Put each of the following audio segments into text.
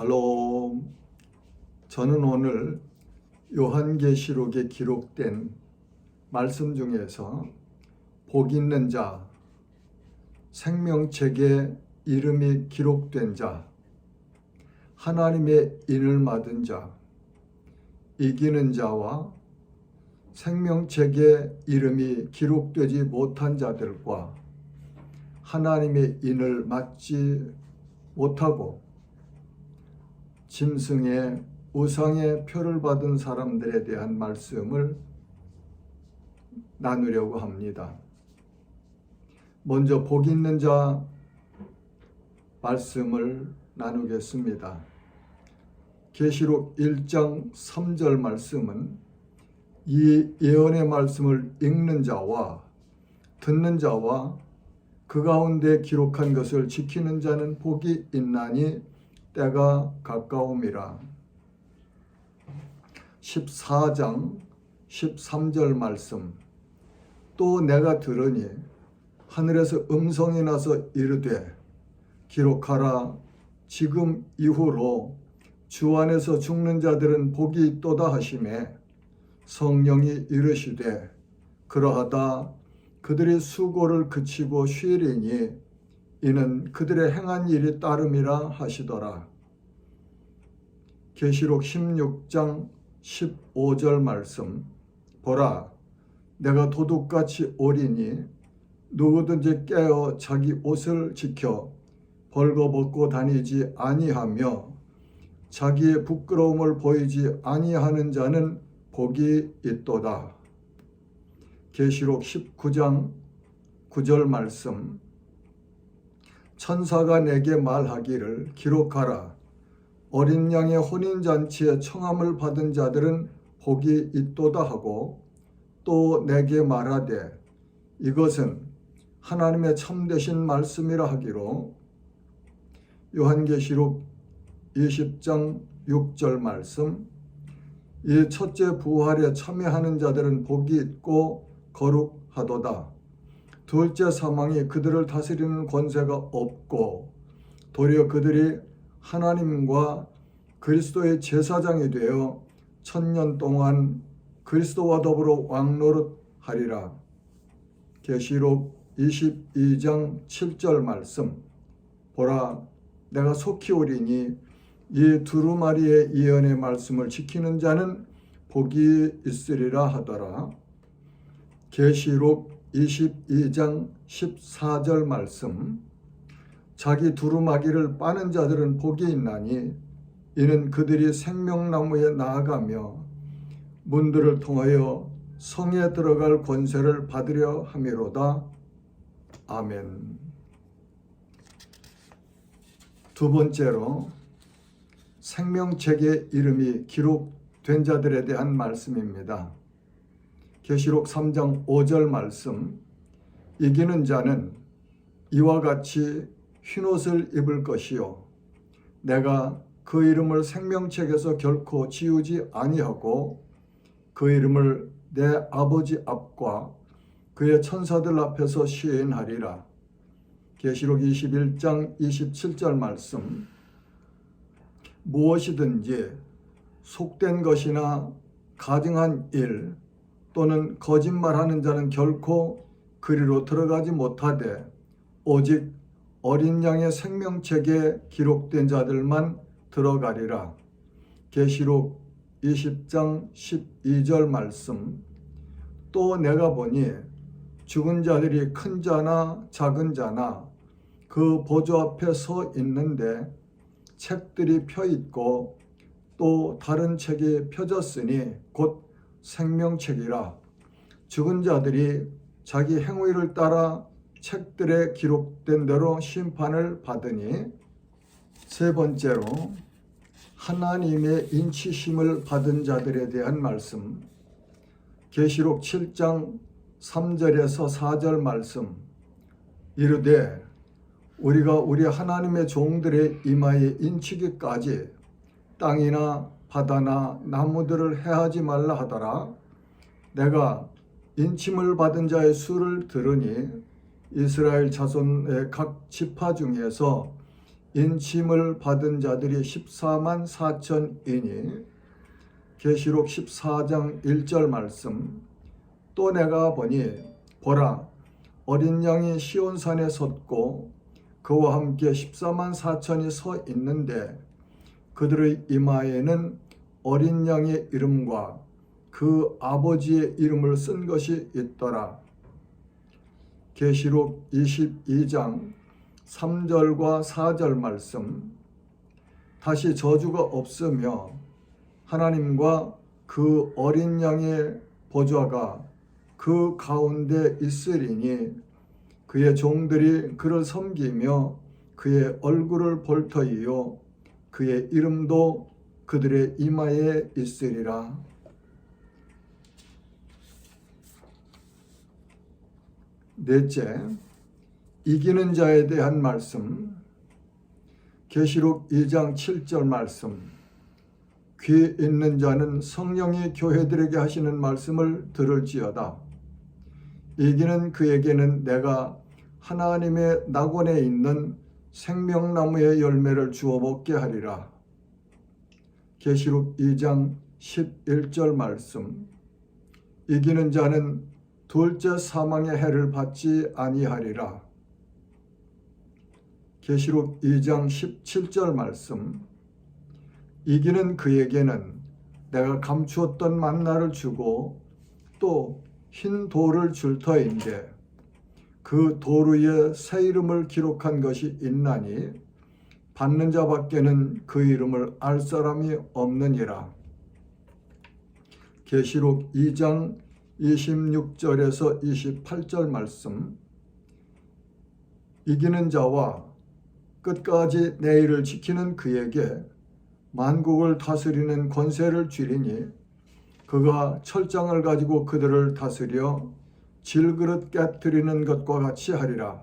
샬롬. 저는 오늘 요한계시록에 기록된 말씀 중에서 복 있는 자, 생명책에 이름이 기록된 자, 하나님의 인을 받은 자, 이기는 자와 생명책에 이름이 기록되지 못한 자들과 하나님의 인을 받지 못하고 짐승의 우상의 표를 받은 사람들에 대한 말씀을 나누려고 합니다. 먼저 복 있는 자 말씀을 나누겠습니다. 계시록 1장 3절 말씀은 이 예언의 말씀을 읽는 자와 듣는 자와 그 가운데 기록한 것을 지키는 자는 복이 있나니 때가 가까움이라. 14장 13절 말씀, 또 내가 들으니 하늘에서 음성이 나서 이르되 기록하라. 지금 이후로 주 안에서 죽는 자들은 복이 있도다 하시매 성령이 이르시되 그러하다. 그들이 수고를 그치고 쉬리니 이는 그들의 행한 일이 따름이라 하시더라. 계시록 16장 15절 말씀, 보라, 내가 도둑같이 오리니 누구든지 깨어 자기 옷을 지켜 벌거벗고 다니지 아니하며 자기의 부끄러움을 보이지 아니하는 자는 복이 있도다. 계시록 19장 9절 말씀, 천사가 내게 말하기를 기록하라. 어린 양의 혼인잔치에 청함을 받은 자들은 복이 있도다 하고 또 내게 말하되 이것은 하나님의 참되신 말씀이라 하기로 요한계시록 20장 6절 말씀, 이 첫째 부활에 참여하는 자들은 복이 있고 거룩하도다. 둘째 사망이 그들을 다스리는 권세가 없고 도리어 그들이 하나님과 그리스도의 제사장이 되어 1000년 동안 그리스도와 더불어 왕노릇하리라. 계시록 22장 7절 말씀, 보라, 내가 속히 오리니 이 두루마리의 예언의 말씀을 지키는 자는 복이 있으리라 하더라. 계시록 22장 14절 말씀, 자기 두루마기를 빠는 자들은 복이 있나니 이는 그들이 생명나무에 나아가며 문들을 통하여 성에 들어갈 권세를 받으려 함이로다. 아멘. 두 번째로 생명책에 이름이 기록된 자들에 대한 말씀입니다. 계시록 3장 5절 말씀, 이기는 자는 이와 같이 흰옷을 입을 것이요 내가 그 이름을 생명책에서 결코 지우지 아니하고 그 이름을 내 아버지 앞과 그의 천사들 앞에서 시인하리라. 계시록 21장 27절 말씀, 무엇이든지 속된 것이나 가증한 일 또는 거짓말하는 자는 결코 그리로 들어가지 못하되 오직 어린 양의 생명책에 기록된 자들만 들어가리라. 계시록 20장 12절 말씀, 또 내가 보니 죽은 자들이 큰 자나 작은 자나 그 보좌 앞에 서 있는데 책들이 펴 있고 또 다른 책이 펴졌으니 곧 생명책이라. 죽은 자들이 자기 행위를 따라 책들에 기록된 대로 심판을 받으니. 세 번째로 하나님의 인치심을 받은 자들에 대한 말씀, 계시록 7장 3절에서 4절 말씀, 이르되 우리가 우리 하나님의 종들의 이마에 인치기까지 땅이나 바다나 나무들을 해하지 말라 하더라. 내가 인침을 받은 자의 수를 들으니 이스라엘 자손의 각 지파 중에서 인침을 받은 자들이 14만 4천이니 계시록 14장 1절 말씀. 또 내가 보니 보라 어린 양이 시온산에 섰고 그와 함께 14만 4천이 서 있는데 그들의 이마에는 어린 양의 이름과 그 아버지의 이름을 쓴 것이 있더라. 계시록 22장 3절과 4절 말씀. 다시 저주가 없으며 하나님과 그 어린 양의 보좌가 그 가운데 있으리니 그의 종들이 그를 섬기며 그의 얼굴을 볼 터이요 그의 이름도 그들의 이마에 있으리라. 넷째, 이기는 자에 대한 말씀. 계시록 2장 7절 말씀. 귀 있는 자는 성령이 교회들에게 하시는 말씀을 들을지어다. 이기는 그에게는 내가 하나님의 낙원에 있는 생명나무의 열매를 주어 먹게 하리라. 계시록 2장 11절 말씀. 이기는 자는 둘째 사망의 해를 받지 아니하리라. 계시록 2장 17절 말씀. 이기는 그에게는 내가 감추었던 만나를 주고 또 흰 돌을 줄 터인데 그 돌 위에 새 이름을 기록한 것이 있나니 받는 자밖에는 그 이름을 알 사람이 없느니라. 계시록 2장 26절에서 28절 말씀. 이기는 자와 끝까지 내 일을 지키는 그에게 만국을 다스리는 권세를 주리니 그가 철장을 가지고 그들을 다스려 질그릇 깨뜨리는 것과 같이 하리라.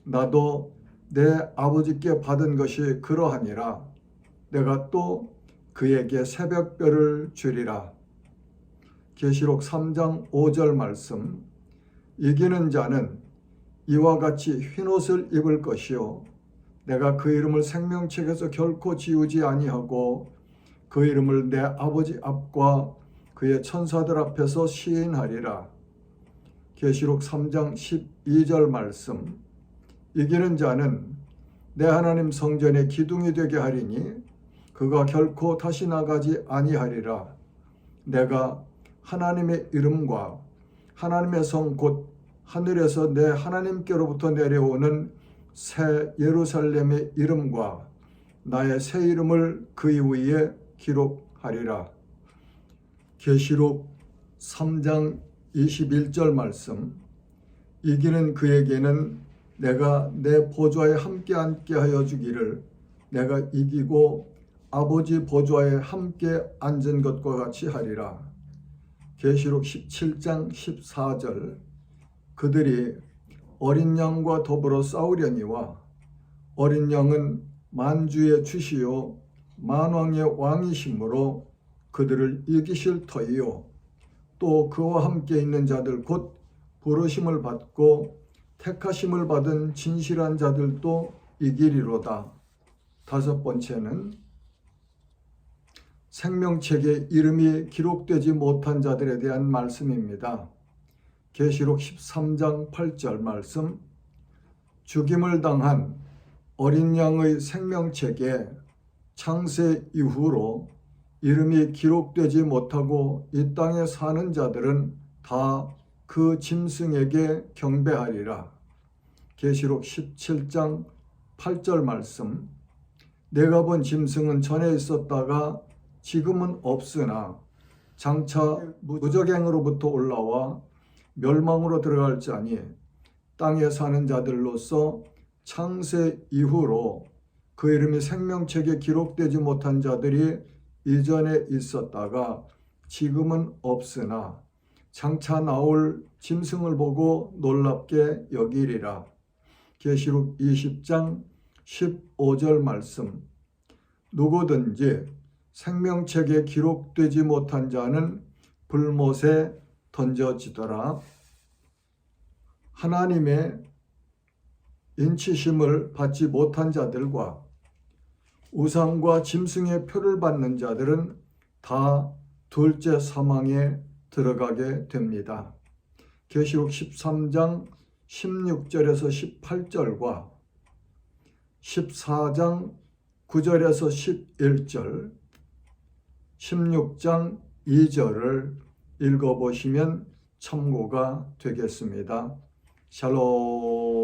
나도 내 아버지께 받은 것이 그러하니라. 내가 또 그에게 새벽별을 주리라. 계시록 3장 5절 말씀. 이기는 자는 이와 같이 흰옷을 입을 것이요 내가 그 이름을 생명책에서 결코 지우지 아니하고 그 이름을 내 아버지 앞과 그의 천사들 앞에서 시인하리라. 계시록 3장 12절 말씀. 이기는 자는 내 하나님 성전의 기둥이 되게 하리니 그가 결코 다시 나가지 아니하리라. 내가 하나님의 이름과 하나님의 성 곧 하늘에서 내 하나님께로부터 내려오는 새 예루살렘의 이름과 나의 새 이름을 그 위에 기록하리라. 계시록 3장 21절 말씀. 이기는 그에게는 내가 내 보좌에 함께 앉게 하여 주기를 내가 이기고 아버지 보좌에 함께 앉은 것과 같이 하리라. 계시록 17장 14절. 그들이 어린 양과 더불어 싸우려니와 어린 양은 만주의 주시요 만왕의 왕이시므로 그들을 이기실 터이요 또 그와 함께 있는 자들 곧 부르심을 받고 택하심을 받은 진실한 자들도 이기리로다. 다섯 번째는 생명책에 이름이 기록되지 못한 자들에 대한 말씀입니다. 계시록 13장 8절 말씀. 죽임을 당한 어린 양의 생명책에 창세 이후로 이름이 기록되지 못하고 이 땅에 사는 자들은 다 그 짐승에게 경배하리라. 계시록 17장 8절 말씀. 내가 본 짐승은 전에 있었다가 지금은 없으나 장차 무적행으로부터 올라와 멸망으로 들어갈 자니 땅에 사는 자들로서 창세 이후로 그 이름이 생명책에 기록되지 못한 자들이 이전에 있었다가 지금은 없으나 장차 나올 짐승을 보고 놀랍게 여기리라. 계시록 20장 15절 말씀. 누구든지 생명책에 기록되지 못한 자는 불못에 던져지더라. 하나님의 인치심을 받지 못한 자들과 우상과 짐승의 표를 받는 자들은 다 둘째 사망에 들어가게 됩니다. 계시록 13장 16절에서 18절과 14장 9절에서 11절, 16장 2절을 읽어보시면 참고가 되겠습니다. 샬롬.